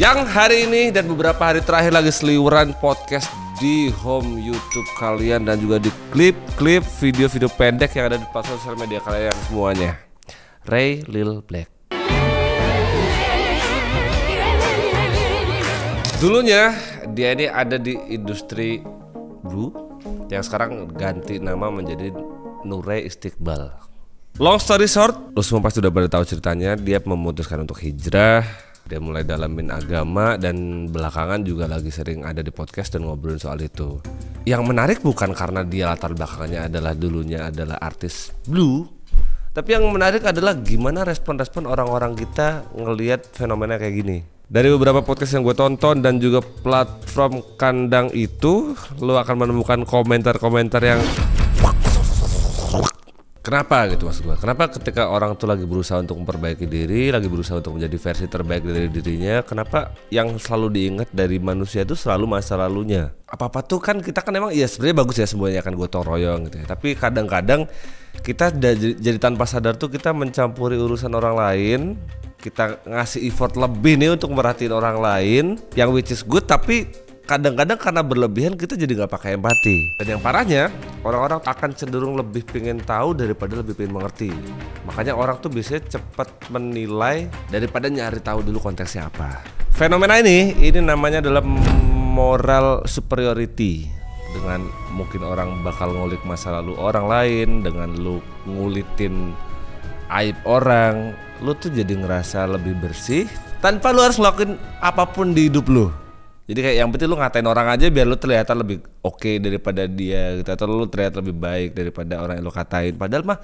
Yang hari ini dan beberapa hari terakhir lagi seliweran podcast di home YouTube kalian dan juga di klip-klip video-video pendek yang ada di platform sosial media kalian semuanya. Ray Lil Black. Dulunya dia ini ada di industri blue yang sekarang ganti nama menjadi Nure Istiqbal. Long story short, lo semua pasti udah pada tahu ceritanya. Dia memutuskan untuk hijrah. Dia mulai dalamin agama dan belakangan juga lagi sering ada di podcast dan ngobrolin soal itu. Yang menarik bukan karena dia latar belakangnya adalah dulunya adalah artis blue, tapi yang menarik adalah gimana respon-respon orang-orang kita ngelihat fenomena kayak gini. Dari beberapa podcast yang gue tonton dan juga platform kandang itu, lo akan menemukan komentar-komentar yang kenapa gitu maksud gue. Kenapa ketika orang tuh lagi berusaha untuk memperbaiki diri, lagi berusaha untuk menjadi versi terbaik dari dirinya, kenapa yang selalu diingat dari manusia itu selalu masa lalunya? Apa-apa tuh kan kita kan emang ya sebenarnya bagus ya semuanya akan gotong royong gitu ya. Tapi kadang-kadang kita jadi tanpa sadar tuh kita mencampuri urusan orang lain. Kita ngasih effort lebih nih untuk merhatiin orang lain yang which is good, tapi kadang-kadang karena berlebihan kita jadi nggak pakai empati. Dan yang parahnya orang-orang akan cenderung lebih pengen tahu daripada lebih pengen mengerti. Makanya orang tuh biasanya cepat menilai daripada nyari tahu dulu konteksnya apa. Fenomena ini namanya adalah moral superiority. Dengan mungkin orang bakal ngulik masa lalu orang lain, dengan lu ngulitin aib orang, lu tuh jadi ngerasa lebih bersih tanpa lu harus ngelakuin apapun di hidup lu. Jadi kayak yang penting lu ngatain orang aja biar lu terlihat lebih oke daripada dia gitu, atau lu terlihat lebih baik daripada orang yang lu katain. Padahal mah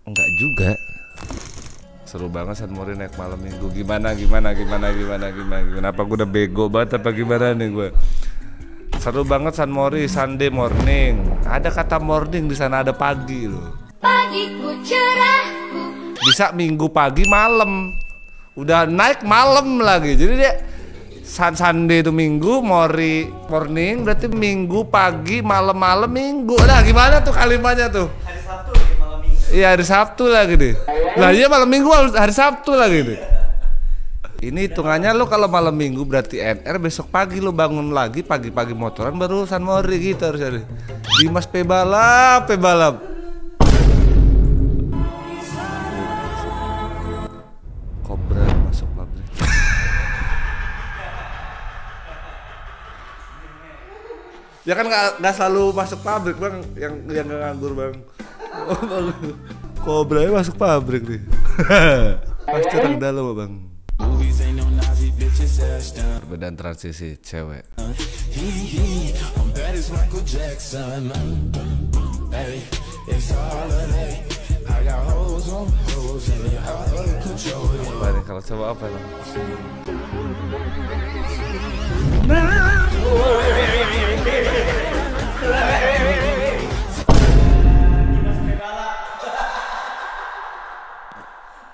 enggak juga. Seru banget San Mori naik malam minggu. Gimana? Apa gue udah bego banget apa gimana nih gue? Seru banget San Mori, Sunday morning. Ada kata morning di sana, ada pagi loh. Pagiku cerahku. Bisa minggu pagi malam. Udah naik malam lagi. Jadi dia Sunday itu minggu, Mori morning, berarti minggu pagi, malam-malam minggu. Nah gimana tuh kalimatnya tuh? Hari Sabtu lagi malam minggu. Iya hari Sabtu lagi deh. Lah iya malam minggu hari Sabtu lagi deh. Ini hitungannya lo kalau malam minggu berarti NR, besok pagi lo bangun lagi pagi-pagi motoran baru San Mori gitu harusnya. Dimas pebalap. Kobra masuk pabrik. Ya kan nggak selalu masuk pabrik bang, yang nggak nganggur bang. Kobranya masuk pabrik nih. Pasti orang dalam bang. Perbedaan transisi cewek. Apa nih kalau coba apa bang?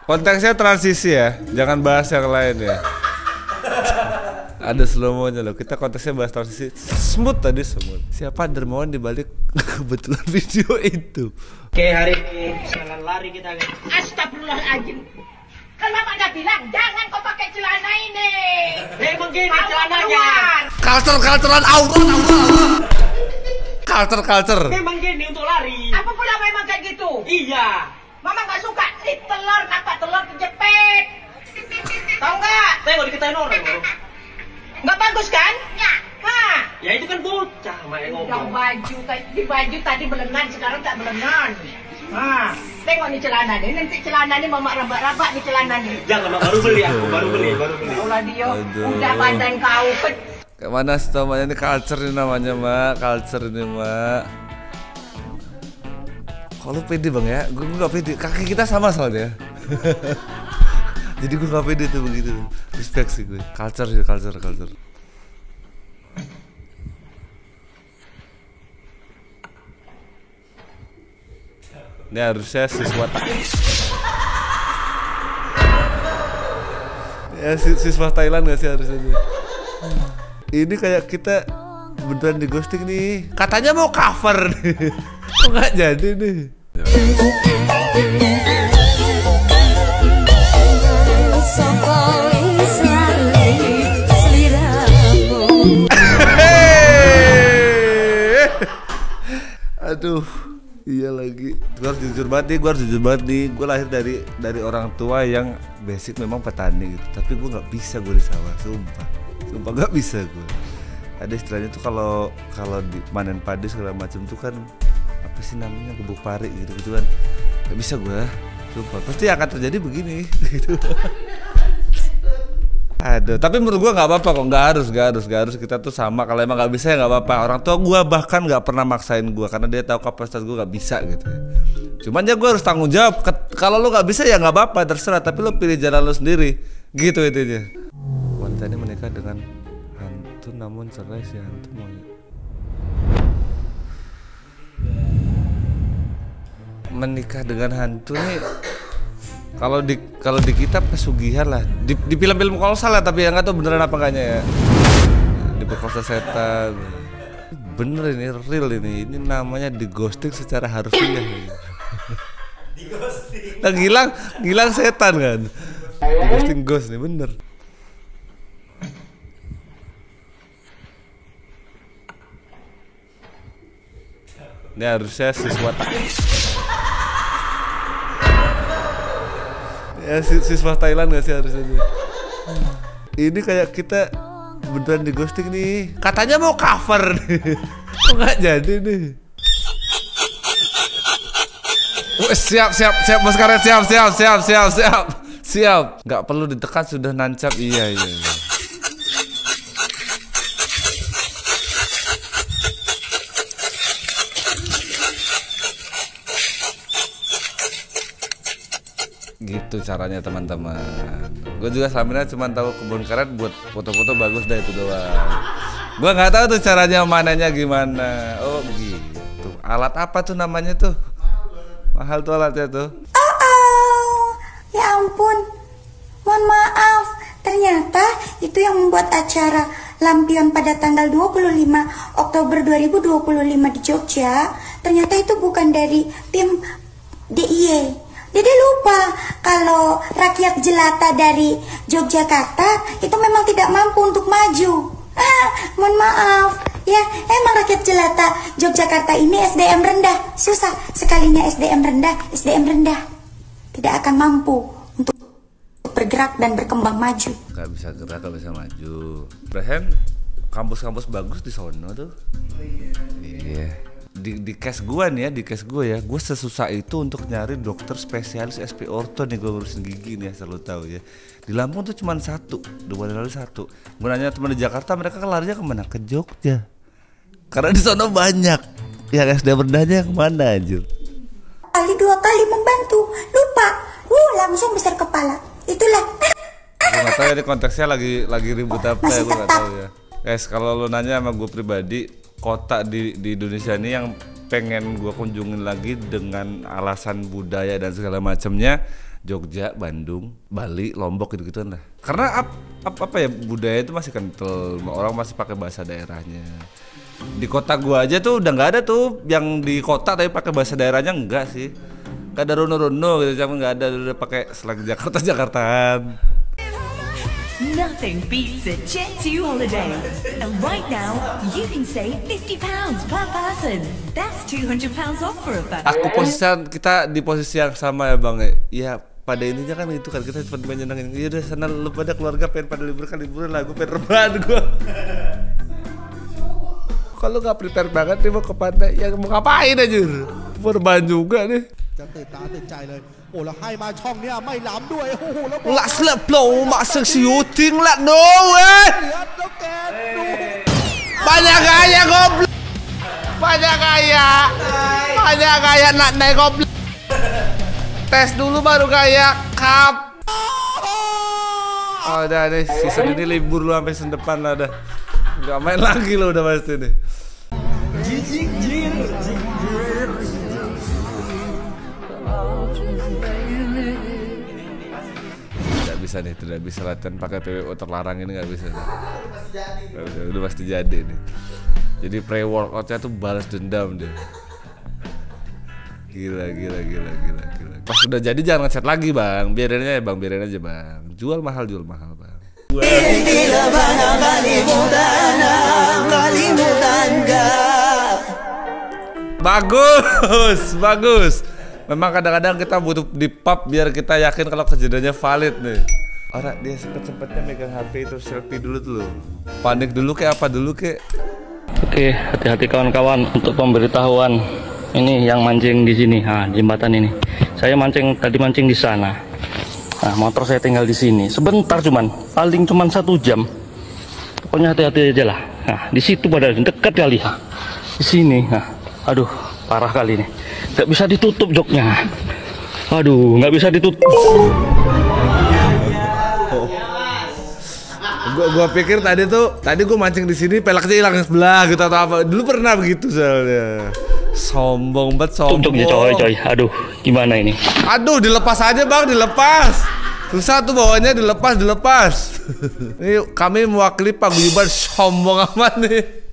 Konteksnya transisi ya, jangan bahas yang lain ya. Ada slow-mo-nya loh, kita konteksnya bahas transisi. Smooth tadi smooth. Siapa dermawan dibalik kebetulan video itu? Oke, hari ini jalan lari kita nih. Astagfirullahaladzim. Kenapa nggak bilang jangan kau pakai celana ini? Emang gini celananya. Culture Culture. Memang gini untuk lari. Apa pula memang kayak gitu? Iya. Mama nggak suka nih telur, nampak telur kejepit. Tahu nggak? Tengok dikatain orang loh. Nggak bagus kan? Ya. Hah? Ya itu kan bocah, Mak ngomong. Di baju tadi belenan, sekarang tak belenan. Nah, tengok nih celana nih, nanti celana nih mama rabak-rabak nih celana nih. Jangan, Mak, baru beli aku, baru beli. Allah dia, udah badan kau. Kayak mana sih namanya ini culture ini namanya Mak, culture ini Mak. Kalau pede bang ya, gue gak pede, kaki kita sama soalnya. Jadi gue gak pede tuh begitu. Respect sih gue, culture. Ini harusnya siswa siswa Thailand gak sih harusnya ini? Ini kayak kita beneran di ghosting nih. Katanya mau cover nih. Kok gak jadi nih? Aduh, iya lagi. Gue harus jujur banget nih. Gue lahir dari orang tua yang basic memang petani gitu. Tapi gue nggak bisa gue di sawah, sumpah nggak bisa gue. Ada istilahnya tuh kalau di panen padi segala macam tuh kan apa sih namanya, gebuk pari gitu kan. Nggak bisa gue, sumpah. Pasti akan terjadi begini gitu. Aduh, tapi menurut gua nggak apa-apa kok, nggak harus kita tuh sama. Kalau emang nggak bisa ya nggak apa-apa. Orang tua gua bahkan nggak pernah maksain gua karena dia tahu kapasitas gua nggak bisa gitu ya. Cuman ya gua harus tanggung jawab. Kalau lu nggak bisa ya nggak apa-apa, terserah. Tapi lu pilih jalan lu sendiri, gitu intinya. Wanita ini menikah dengan hantu namun cerai si hantu mau. Menikah dengan hantu nih. Kalau di kita pesugihan lah, di film-film kolosal lah, tapi yang nggak tahu beneran apa enggaknya ya. Diperkosa setan. Bener ini, real ini namanya dighosting secara harfiah. Nah, gilang setan kan. Dighosting ghost nih, bener. Ini harusnya siswa ya, siswa Thailand gak sih harusnya ini? Ini kayak kita beneran di ghosting nih. Katanya mau cover nih. Kok gak jadi nih? Siap Mas Karet, siap. Gak perlu ditekan sudah nancap. Iya. Gitu caranya teman-teman. Gue juga selama ini cuma tahu kebun karet buat foto-foto bagus dah, itu doang. Gue nggak tahu tuh caranya mananya gimana. Oh gitu. Alat apa tuh namanya tuh? Mahal tuh alatnya tuh. Ya ampun. Mohon maaf. Ternyata itu yang membuat acara lampion pada tanggal 25 Oktober 2025 di Jogja. Ternyata itu bukan dari tim DIY. Dede lupa kalau rakyat jelata dari Yogyakarta itu memang tidak mampu untuk maju. Mohon maaf. Ya, emang rakyat jelata Yogyakarta ini SDM rendah. Susah sekalinya SDM rendah. Tidak akan mampu untuk bergerak dan berkembang maju. Gak bisa gerak, gak bisa maju. Berhen kampus-kampus bagus di sono tuh. Iya. Di case gue nih ya, gue sesusah itu untuk nyari dokter spesialis SP orto nih, gue ngurusin gigi nih, asal lo tahu ya. Di Lampung tuh cuma satu, 2 bulan lalu satu. Gue nanya teman di Jakarta, mereka kan larinya kemana? Ke Jogja. Karena di sana banyak. Yang SD rendahnya kemana anjir? Kali 2 kali membantu, lupa. Langsung besar kepala. Itulah. Gue nggak tahu ya, ini konteksnya lagi ribut apa ya, gue nggak tahu ya. Guys, kalau lo nanya sama gue pribadi, kota di Indonesia ini yang pengen gue kunjungin lagi dengan alasan budaya dan segala macamnya, Jogja, Bandung, Bali, Lombok gitu-gituan lah. Karena apa ya, budaya itu masih kental, orang masih pakai bahasa daerahnya. Di kota gue aja tuh udah nggak ada tuh yang di kota tapi pakai bahasa daerahnya, enggak sih. Gak ada rono-rono gitu, cuma nggak ada, udah pakai slang Jakartaan. Nothing beats a Jet2 holiday. And right now, you can save £50 per person. That's £200 off for a family. Kita di posisi yang sama ya bang. Ya pada intinya kan itu kan, kita cuma pengen nyenengin. Ya udah sana lu pada keluarga pengen pada liburan lah, gue pengen rebahan gue. Kalau nggak prepare banget nih mau ke pantai, ya mau ngapain aja? Mau rebahan juga nih. จะตื่นตาตื่นใจเลยโอ้แล้วให้มาช่องเนี้ยไม่ล้ำด้วยโอ้โหแล้ว Lạ slap blow masuk shooting lah no eh. Banyak gaya goblok. Banyak gaya nak naik goblok. Tes dulu baru gaya kap. Oh udah nih, season ini libur lu sampai season depan lah udah. Gak main lagi lo udah pasti nih. Tidak bisa latihan pakai PWO terlarang ini, nggak bisa. Udah pasti jadi nih. Jadi pre-workoutnya tuh balas dendam deh. Gila. Pas udah jadi jangan ngechat lagi bang, biarin aja bang. Jual mahal bang. Bagus, bagus. Memang kadang-kadang kita butuh di pub biar kita yakin kalau kejadiannya valid nih. Orang dia sempet-sempetnya megang HP terus selfie dulu tuh. Panik dulu kayak apa dulu kek? Oke, hati-hati kawan-kawan untuk pemberitahuan. Ini yang mancing di sini, jembatan ini. Saya tadi mancing di sana. Nah, motor saya tinggal di sini. Sebentar paling cuman 1 jam. Pokoknya hati-hati aja lah. Nah, di situ pada dekat kali ya. Di sini. Nah, aduh, parah kali ini. Nggak bisa ditutup joknya. Aduh, nggak bisa ditutup. Gua pikir tadi gua mancing di sini pelaknya hilang sebelah gitu atau apa. Dulu pernah begitu soalnya. Sombong banget, sombong. Joknya coy. Aduh, gimana ini? Aduh, dilepas aja bang, dilepas. Susah tuh bawahnya, dilepas. Ini kami mewakili paguyuban sombong amat nih.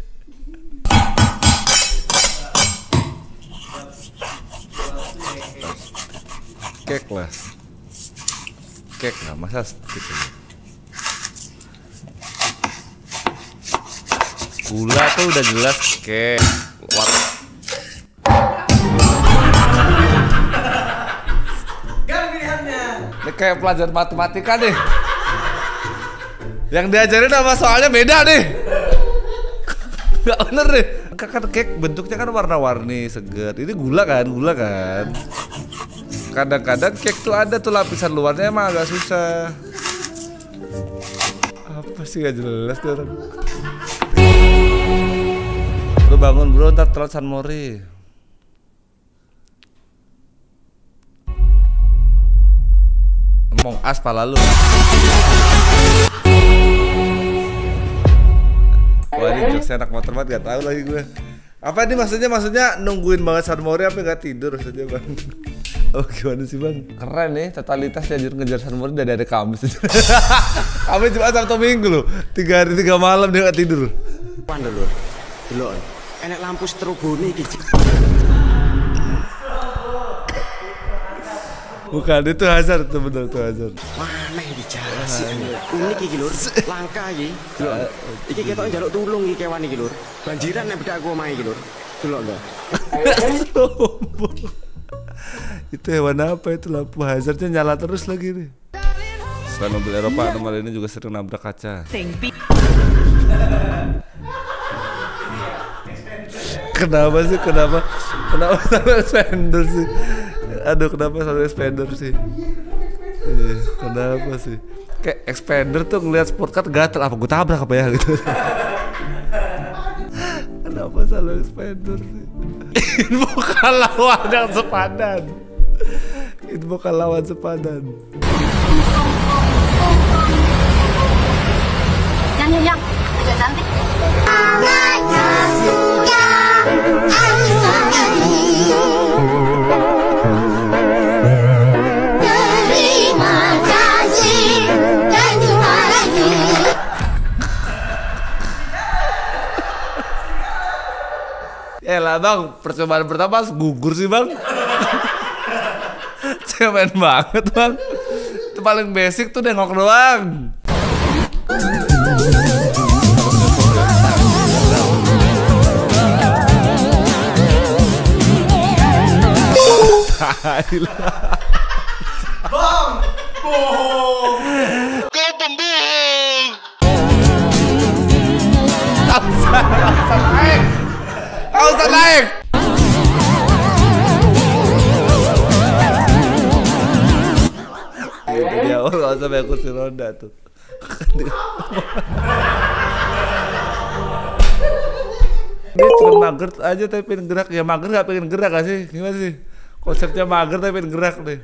Kek lah, masa gitu. Gula tuh udah jelas kek. Ini kayak pelajaran matematika nih. Yang diajarin sama soalnya beda nih. Gak bener deh. Kan kek bentuknya kan warna-warni, seger. Ini gula kan. Kadang-kadang kek tuh ada tuh lapisan luarnya emang agak susah. Apa sih gak jelas tuh orang. Lu bangun bro, ntar telat San Mori. Ngomong aspal lalu. Wah ini jokesnya anak motor banget, gak tau lagi gue. Apa ini maksudnya nungguin banget San Mori apa gak tidur maksudnya bang? Oh gimana sih bang? Keren nih, totalitas ngejar San Mori dari Kamis. Kamis cuma Sabtu Minggu loh, 3 hari 3 malam dia gak tidur. Pandel lho, delok. Enek lampu strobone iki. Bukan, itu hazard tuh, bener tuh hazard. Mana iki jas iki? Unik iki lur, langka iki. Delok. Iki ketok njaluk tulung iki kewan iki lur. Banjiran nek bedak aku omahe iki lur. Delok lho. Itu hewan apa itu, lampu hazardnya nyala terus lagi nih. Selain mobil Eropa, nomor ini juga sering nabrak kaca. Kenapa sampai spender sih? Aduh, kenapa sampai spender sih? Kenapa sih? Kayak expander tuh ngeliat sport car gatel, apa gue tabrak apa ya gitu. Kenapa selalu expander sih? Ini bukan lawan yang sepadan. Itu bukan lawan sepadan. Yang udah cantik. Lah bang, percobaan pertama gugur sih bang. Cemen banget bang. Itu paling basic tuh nengok doang. Bang, bohong. Kau pembohong. Kau usah naik. Dia orang sampai kursi roda tuh. Dia cuma mager aja tapi pengen gerak. Ya mager gak pengen gerak gak sih? Gimana sih? Konsepnya mager tapi pengen gerak deh.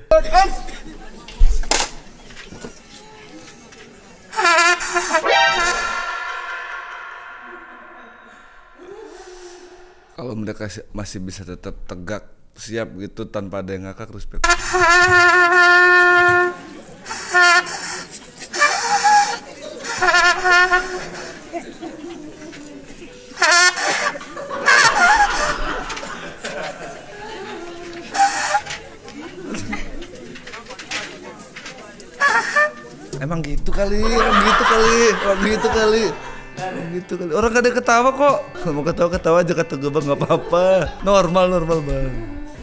Kalau mereka masih bisa tetap tegak, siap gitu tanpa ada yang ngakak, respect. Emang gitu kali. Gitu kali. Orang gak ada ketawa kok. Mau ketawa aja kata gue bang, nggak apa-apa. Normal bang.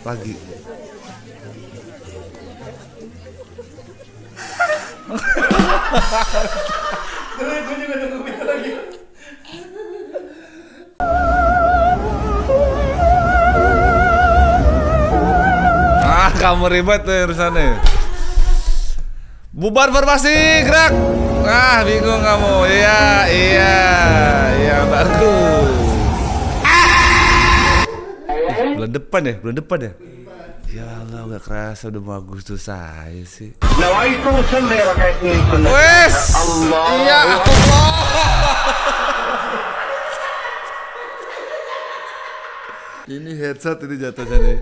Lagi. Kamu ribet tuh urusannya. Bubar formasi, gerak. Bingung kamu. Iya, bagus. Bulan depan ya. Ya Allah, gak kerasa udah mau Agustus saya sih. Wes, iya Allah. Ini headset ini jatuhnya nih.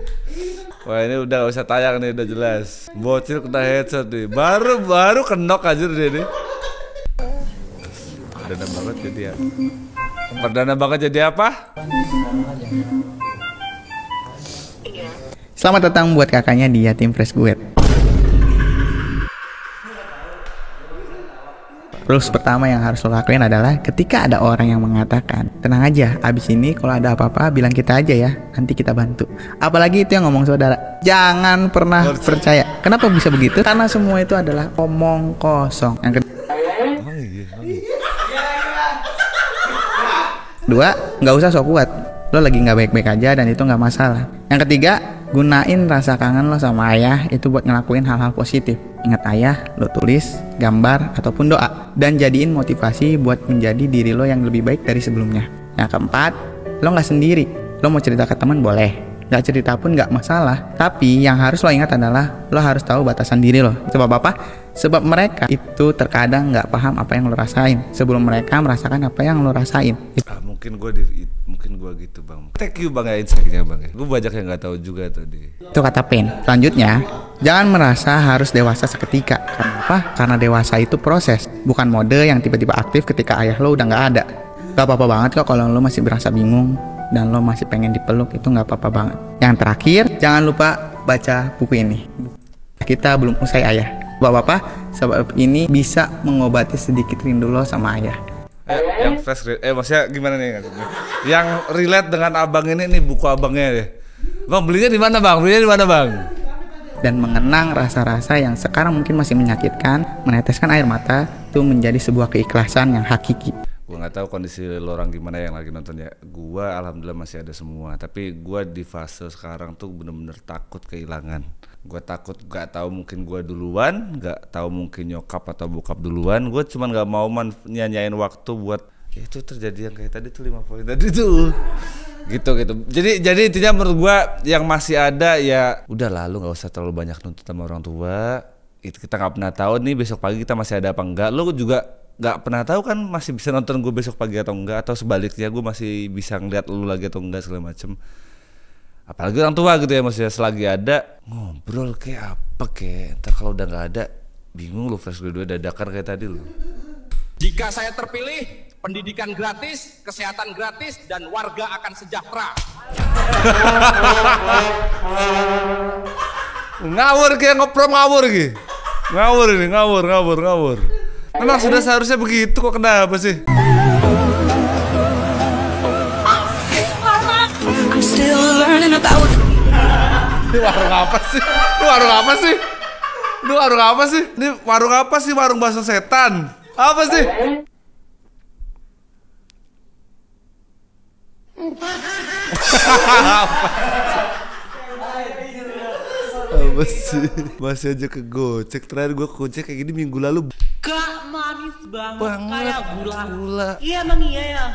Wah ini udah gak usah tayang nih, udah jelas. Bocil kena headset nih. Baru kenok aja dia nih. Perdana banget jadi apa? Selamat datang buat kakaknya di Yatim Fresh Guet. Rules pertama yang harus lo lakuin adalah ketika ada orang yang mengatakan, tenang aja, abis ini kalau ada apa-apa bilang kita aja ya, nanti kita bantu. Apalagi itu yang ngomong saudara, jangan pernah percaya. Kenapa bisa begitu? Karena semua itu adalah omong kosong. Yang kedua, nggak usah sok kuat. Lo lagi nggak baik-baik aja dan itu nggak masalah. Yang ketiga, gunain rasa kangen lo sama ayah itu buat ngelakuin hal-hal positif. Ingat ayah, lo tulis, gambar, ataupun doa. Dan jadiin motivasi buat menjadi diri lo yang lebih baik dari sebelumnya. Yang keempat, lo nggak sendiri. Lo mau cerita ke teman boleh, nggak cerita pun nggak masalah. Tapi yang harus lo ingat adalah lo harus tahu batasan diri lo. Sebab apa? Sebab mereka itu terkadang nggak paham apa yang lo rasain sebelum mereka merasakan apa yang lo rasain. Mungkin gue gitu bang. Thank you bang ya insight-nya bang ya. Gue banyak yang nggak tahu juga tadi. Itu kata Pen. Selanjutnya, jangan merasa harus dewasa seketika. Kenapa? Karena dewasa itu proses, bukan mode yang tiba-tiba aktif ketika ayah lo udah nggak ada. Gak apa-apa banget kok kalau lo masih berasa bingung dan lo masih pengen dipeluk, itu nggak apa-apa banget. Yang terakhir, jangan lupa baca buku ini. Kita belum usai ayah. Bapak-bapak, sebab ini bisa mengobati sedikit rindu lo sama ayah. Yang fresh, maksudnya gimana nih? Yang relate dengan abang ini nih buku abangnya deh. Bang belinya di mana bang? Dan mengenang rasa-rasa yang sekarang mungkin masih menyakitkan, meneteskan air mata itu menjadi sebuah keikhlasan yang hakiki. Gue nggak tahu kondisi lo orang gimana yang lagi nontonnya. Gue alhamdulillah masih ada semua. Tapi gue di fase sekarang tuh bener-bener takut kehilangan. Gue takut nggak tahu mungkin gue duluan, nggak tahu mungkin nyokap atau bokap duluan. Gue cuman nggak mau nyanyain waktu buat ya itu terjadi yang kayak tadi tuh 5 poin tadi tuh. Gitu. Jadi intinya menurut gue yang masih ada ya udah lah, lu nggak usah terlalu banyak nuntut sama orang tua. Itu kita nggak pernah tahu nih besok pagi kita masih ada apa enggak. Lu juga nggak pernah tahu kan masih bisa nonton gue besok pagi atau enggak, atau sebaliknya gue masih bisa ngeliat lu lagi atau enggak segala macem. Apalagi orang tua gitu ya, maksudnya selagi ada ngobrol kayak apa kayak entar kalau udah nggak ada bingung lu fresh graduate dadakan kayak tadi lu. Jika saya terpilih, pendidikan gratis, kesehatan gratis, dan warga akan sejahtera. Ngawur kayak ngeprom ngawur gitu. Ngawur ini, ngawur. Memang sudah seharusnya begitu kok, kenapa sih? Ini warung apa sih? Ini warung apa sih? Warung bakso setan. Apa sih? Apa sih? Masih aja ke Gojek. Terakhir gue Gojek kayak gini minggu lalu. Kak manis banget. Kayak gula. Iya emang iya ya.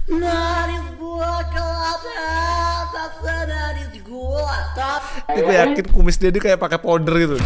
Manis gua kelapa, rasa manis gua. Ini gue yakin kumis dia kayak pakai powder gitu.